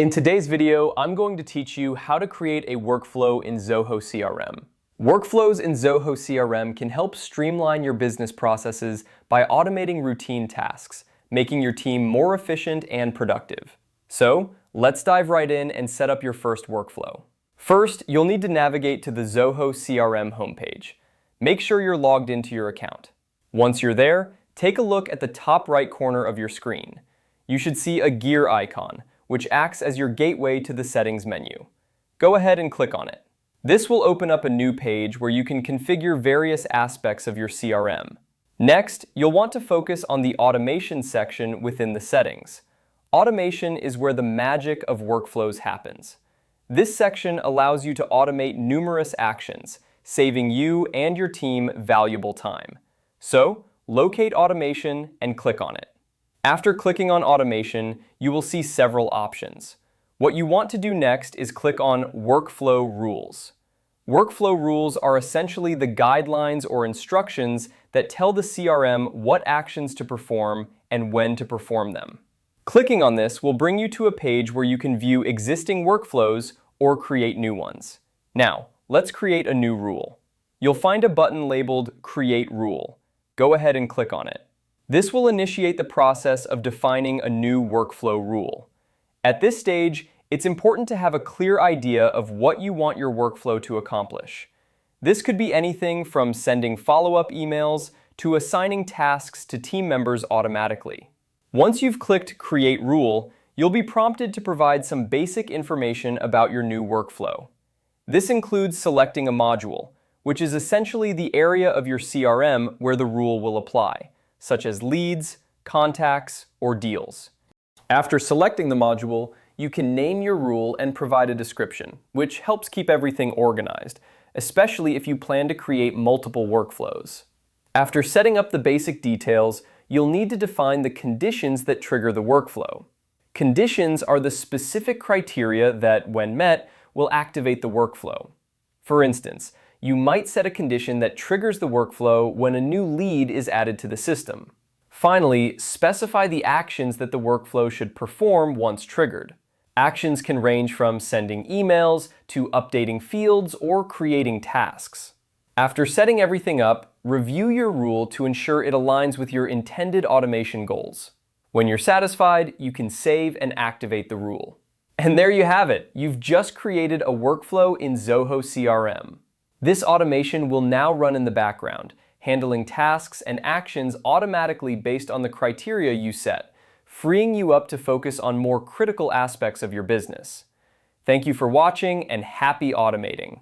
In today's video, I'm going to teach you how to create a workflow in Zoho CRM. Workflows in Zoho CRM can help streamline your business processes by automating routine tasks, making your team more efficient and productive. So, let's dive right in and set up your first workflow. First, you'll need to navigate to the Zoho CRM homepage. Make sure you're logged into your account. Once you're there, take a look at the top right corner of your screen. You should see a gear icon, which acts as your gateway to the settings menu. Go ahead and click on it. This will open up a new page where you can configure various aspects of your CRM. Next, you'll want to focus on the automation section within the settings. Automation is where the magic of workflows happens. This section allows you to automate numerous actions, saving you and your team valuable time. So, locate automation and click on it. After clicking on automation, you will see several options. What you want to do next is click on Workflow Rules. Workflow rules are essentially the guidelines or instructions that tell the CRM what actions to perform and when to perform them. Clicking on this will bring you to a page where you can view existing workflows or create new ones. Now, let's create a new rule. You'll find a button labeled Create Rule. Go ahead and click on it. This will initiate the process of defining a new workflow rule. At this stage, it's important to have a clear idea of what you want your workflow to accomplish. This could be anything from sending follow-up emails to assigning tasks to team members automatically. Once you've clicked Create Rule, you'll be prompted to provide some basic information about your new workflow. This includes selecting a module, which is essentially the area of your CRM where the rule will apply, such as leads, contacts, or deals. After selecting the module, you can name your rule and provide a description, which helps keep everything organized, especially if you plan to create multiple workflows. After setting up the basic details, you'll need to define the conditions that trigger the workflow. Conditions are the specific criteria that, when met, will activate the workflow. For instance, you might set a condition that triggers the workflow when a new lead is added to the system. Finally, specify the actions that the workflow should perform once triggered. Actions can range from sending emails to updating fields or creating tasks. After setting everything up, review your rule to ensure it aligns with your intended automation goals. When you're satisfied, you can save and activate the rule. And there you have it. You've just created a workflow in Zoho CRM. This automation will now run in the background, handling tasks and actions automatically based on the criteria you set, freeing you up to focus on more critical aspects of your business. Thank you for watching and happy automating.